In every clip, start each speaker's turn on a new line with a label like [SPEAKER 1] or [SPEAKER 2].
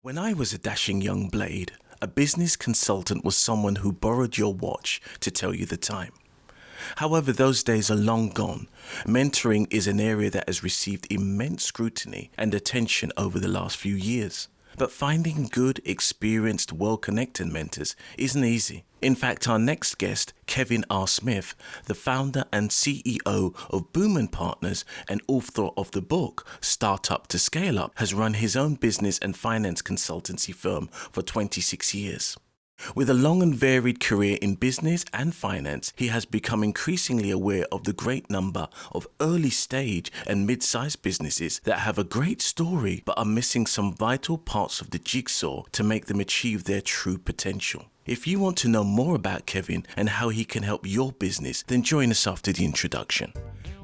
[SPEAKER 1] When I was a dashing young blade, a business consultant was someone who borrowed your watch to tell you the time. However, those days are long gone. Mentoring is an area that has received immense scrutiny and attention over the last few years. But finding good, experienced, well-connected mentors isn't easy. In fact, our next guest, Kevin R. Smith, the founder and CEO of Boom & Partners and author of the book Startup to Scale Up, has run his own business and finance consultancy firm for 26 years. With a long and varied career in business and finance, he has become increasingly aware of the great number of early stage and mid-sized businesses that have a great story but are missing some vital parts of the jigsaw to make them achieve their true potential. If you want to know more about Kevin and how he can help your business, then join us after the introduction.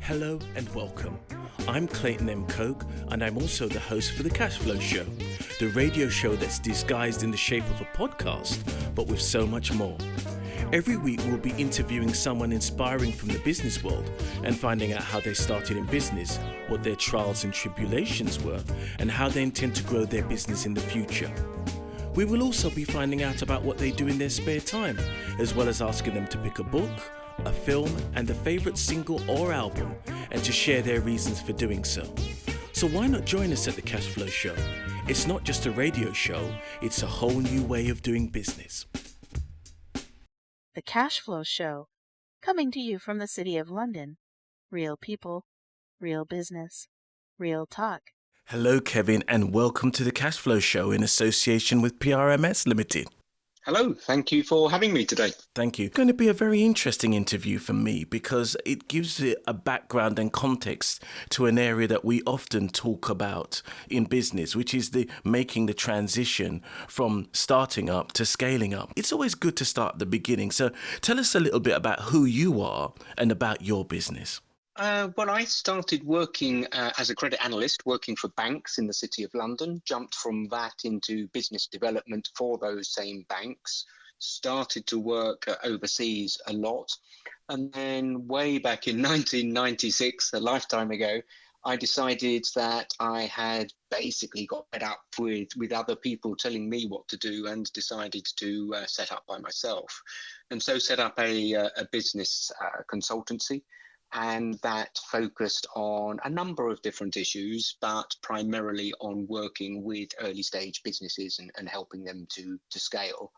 [SPEAKER 1] Hello and welcome. I'm Clayton M. Koch, and I'm also the host for the Cashflow Show, the radio show that's disguised in the shape of a podcast, but with so much more. Every week we'll be interviewing someone inspiring from the business world and finding out how they started in business, what their trials and tribulations were, and how they intend to grow their business in the future. We will also be finding out about what they do in their spare time, as well as asking them to pick a book, a film, and a favorite single or album, and to share their reasons for doing so. So why not join us at the Cashflow Show? It's not just a radio show, it's a whole new way of doing business.
[SPEAKER 2] The Cashflow Show, coming to you from the City of London. Real people, real business, real talk.
[SPEAKER 1] Hello, Kevin, and welcome to the Cashflow Show in association with PRMS Limited.
[SPEAKER 3] Hello, thank you for having me today.
[SPEAKER 1] Thank you. It's going to be a very interesting interview for me because it gives it a background and context to an area that we often talk about in business, which is the making the transition from starting up to scaling up. It's always good to start at the beginning. So tell us a little bit about who you are and about your business.
[SPEAKER 3] Well, I started working as a credit analyst, working for banks in the City of London, jumped from that into business development for those same banks, started to work overseas a lot. And then way back in 1996, a lifetime ago, I decided that I had basically got fed up with other people telling me what to do and decided to set up by myself. And so set up a business consultancy. And that focused on a number of different issues, but primarily on working with early stage businesses and helping them to scale.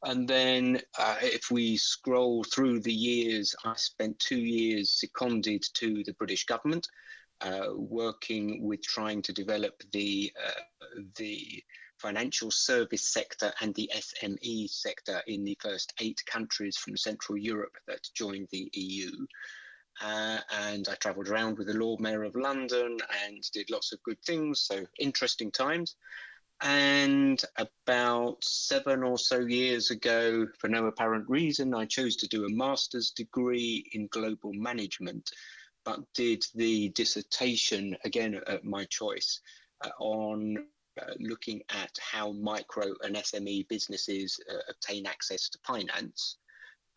[SPEAKER 3] And then if we scroll through the years, I spent 2 years seconded to the British government, working with trying to develop the financial service sector and the SME sector in the first 8 countries from Central Europe that joined the EU. And I travelled around with the Lord Mayor of London and did lots of good things, so interesting times. And about 7 or so years ago, for no apparent reason, I chose to do a master's degree in global management, but did the dissertation, again at my choice, on looking at how micro and SME businesses obtain access to finance.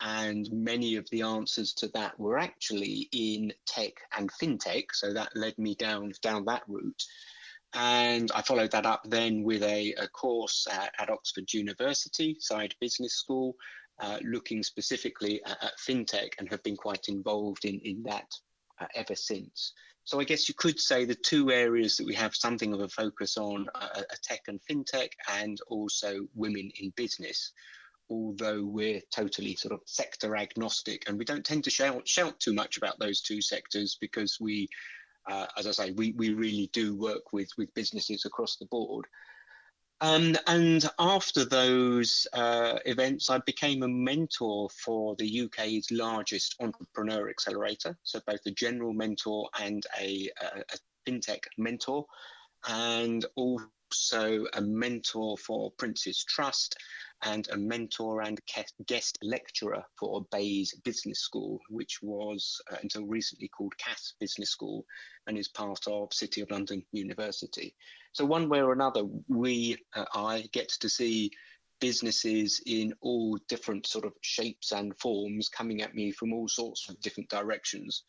[SPEAKER 3] And many of the answers to that were actually in tech and fintech. So that led me down that route. And I followed that up then with a course at Oxford University, Side Business School, looking specifically at fintech, and have been quite involved in that ever since. So I guess you could say the 2 areas that we have something of a focus on are tech and fintech, and also women in business. Although we're totally sort of sector agnostic, and we don't tend to shout too much about those 2 sectors because we, as I say, we really do work with businesses across the board. And after those events, I became a mentor for the UK's largest entrepreneur accelerator, so both a general mentor and a fintech mentor, and also a mentor for Prince's Trust, and a mentor and guest lecturer for Bayes Business School, which was until recently called Cass Business School and is part of City of London University. So one way or another, I get to see businesses in all different sort of shapes and forms coming at me from all sorts of different directions.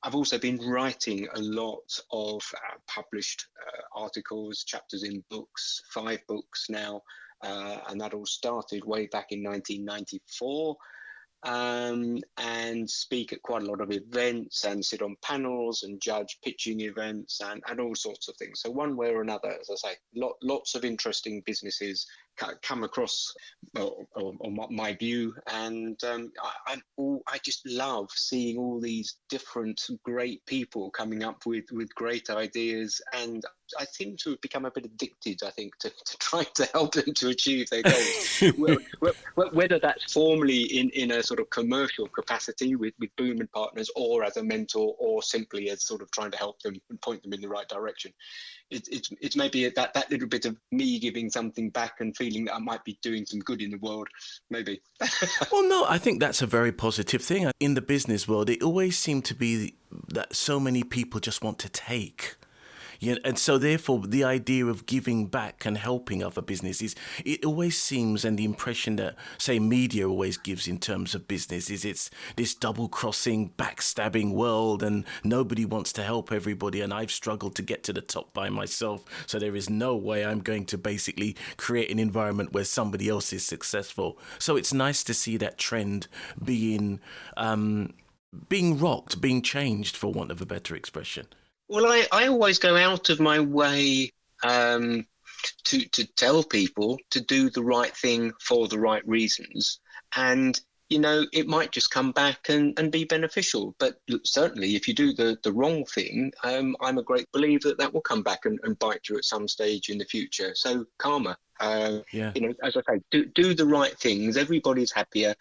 [SPEAKER 3] I've also been writing a lot of published articles, chapters in books, 5 books now, and that all started way back in 1994. And speak at quite a lot of events and sit on panels and judge pitching events and all sorts of things. So one way or another, as I say, lots of interesting businesses come across or my view, and I just love seeing all these different great people coming up with great ideas, and I seem to have become a bit addicted, I think, to trying to help them to achieve their goals. Whether that's formally in a sort of commercial capacity with Boom and Partners, or as a mentor, or simply as sort of trying to help them and point them in the right direction. It's maybe that little bit of me giving something back and feeling that I might be doing some good in the world, maybe.
[SPEAKER 1] Well, no, I think that's a very positive thing. In the business world, it always seemed to be that so many people just want to take. Yeah, and so therefore the idea of giving back and helping other businesses, it always seems, and the impression that, say, media always gives in terms of business is it's this double-crossing, backstabbing world, and nobody wants to help everybody, and I've struggled to get to the top by myself, so there is no way I'm going to basically create an environment where somebody else is successful. So it's nice to see that trend being rocked, being changed, for want of a better expression.
[SPEAKER 3] Well, I always go out of my way to tell people to do the right thing for the right reasons. And, it might just come back and be beneficial. But certainly if you do the wrong thing, I'm a great believer that will come back and bite you at some stage in the future. So karma,
[SPEAKER 1] Yeah.
[SPEAKER 3] As I say, do the right things. Everybody's happier.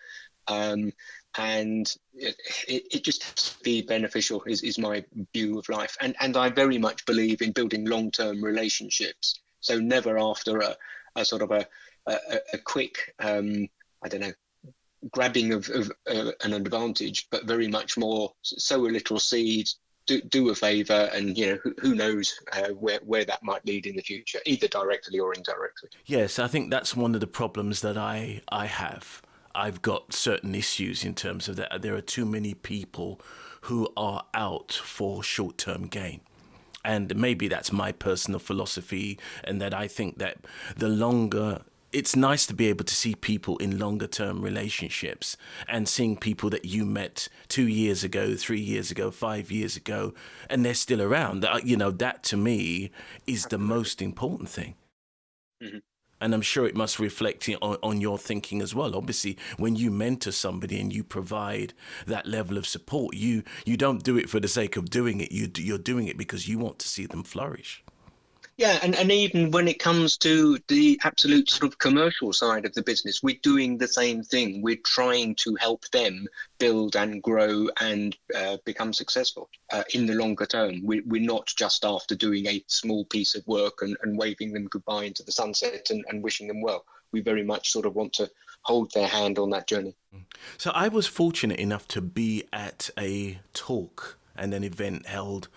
[SPEAKER 3] And it just has to be beneficial is my view of life, and I very much believe in building long-term relationships. So never after a sort of a quick grabbing of an advantage, but very much more sow a little seed, do a favor, and who knows where that might lead in the future, either directly or indirectly.
[SPEAKER 1] Yes, I think that's one of the problems that I have. I've got certain issues in terms of that. There are too many people who are out for short-term gain. And maybe that's my personal philosophy, and that I think that it's nice to be able to see people in longer term relationships, and seeing people that you met 2 years ago, 3 years ago, 5 years ago, and they're still around. That to me is the most important thing. Mm-hmm. And I'm sure it must reflect on your thinking as well. Obviously, when you mentor somebody and you provide that level of support, you don't do it for the sake of doing it. You're doing it because you want to see them flourish.
[SPEAKER 3] Yeah, and even when it comes to the absolute sort of commercial side of the business, we're doing the same thing. We're trying to help them build and grow and become successful in the longer term. We're not just after doing a small piece of work and waving them goodbye into the sunset and wishing them well. We very much sort of want to hold their hand on that journey.
[SPEAKER 1] So I was fortunate enough to be at a talk and an event held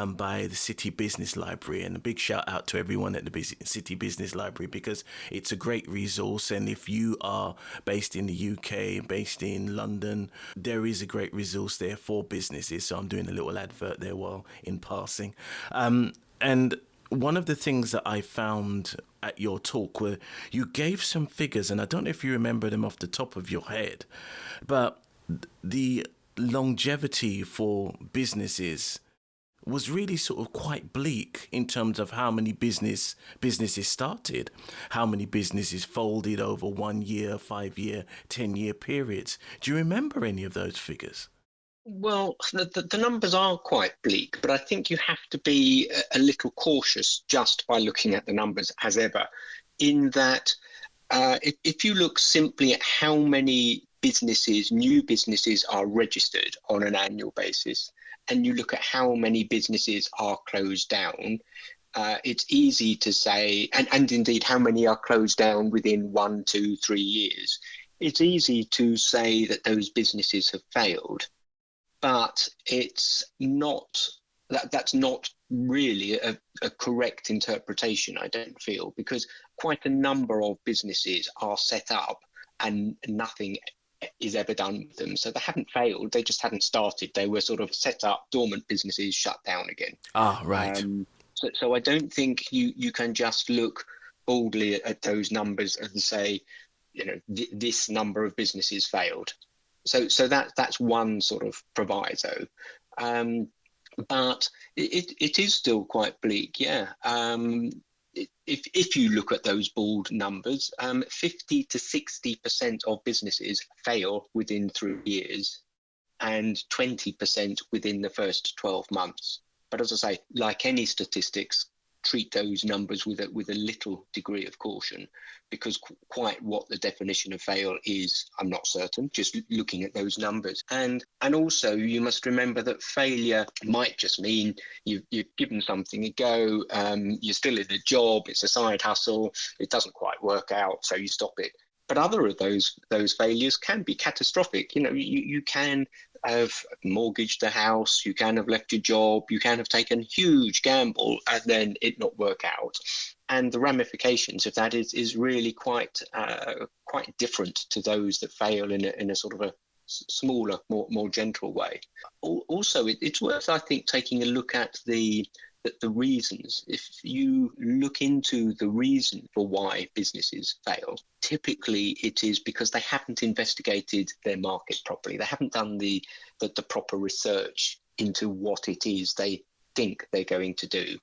[SPEAKER 1] by the City Business Library, and a big shout out to everyone at the City Business Library, because it's a great resource. And if you are based in the UK, based in London, there is a great resource there for businesses. So I'm doing a little advert there while in passing. And one of the things that I found at your talk were you gave some figures, and I don't know if you remember them off the top of your head, but the longevity for businesses was really sort of quite bleak in terms of how many businesses started, how many businesses folded over 1 year, 5 year, 10-year periods. Do you remember any of those figures?
[SPEAKER 3] Well, the numbers are quite bleak, but I think you have to be a little cautious just by looking at the numbers, as ever, in that if you look simply at how many new businesses are registered on an annual basis, and you look at how many businesses are closed down, it's easy to say, and indeed how many are closed down within 1, 2, 3 years, it's easy to say that those businesses have failed. But it's not, that's not really a correct interpretation, I don't feel, because quite a number of businesses are set up and nothing is ever done with them. So they haven't failed, they just hadn't started. They were sort of set up, dormant businesses, shut down again.
[SPEAKER 1] Ah, right.
[SPEAKER 3] So I don't think you can just look boldly at those numbers and say, this number of businesses failed. So that's one sort of proviso. But it is still quite bleak, yeah. If you look at those bald numbers, 50 to 60% of businesses fail within 3 years and 20% within the first 12 months. But as I say, like any statistics, treat those numbers with a little degree of caution, because quite what the definition of fail is, I'm not certain, just looking at those numbers. And also you must remember that failure might just mean you've given something a go, you're still in a job, it's a side hustle, it doesn't quite work out, so you stop it. But other of those failures can be catastrophic. You can have mortgaged the house, you can have left your job, you can have taken a huge gamble and then it not work out. And the ramifications of that is really quite different to those that fail in a sort of a smaller, more gentle way. Also, it's worth, I think, taking a look at the reasons. If you look into the reason for why businesses fail, typically it is because they haven't investigated their market properly. They haven't done the proper research into what it is they think they're going to do.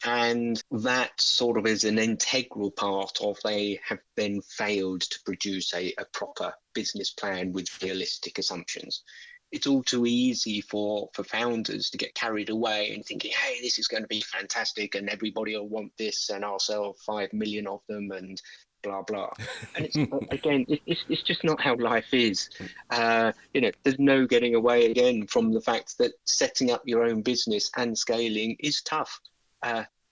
[SPEAKER 3] And that sort of is an integral part of they have then failed to produce a proper business plan with realistic assumptions. It's all too easy for founders to get carried away and thinking, hey, this is going to be fantastic and everybody will want this and I'll sell 5 million of them and blah, blah. And it's just not how life is. There's no getting away again from the fact that setting up your own business and scaling is tough.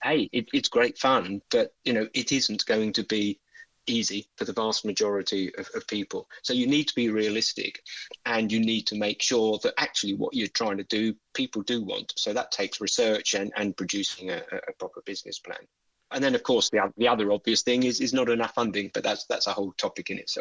[SPEAKER 3] It's great fun, but, it isn't going to be easy for the vast majority of people. So you need to be realistic and you need to make sure that actually what you're trying to do, people do want. So that takes research and producing a proper business plan. And then, of course, the other obvious thing is not enough funding, but that's a whole topic in itself.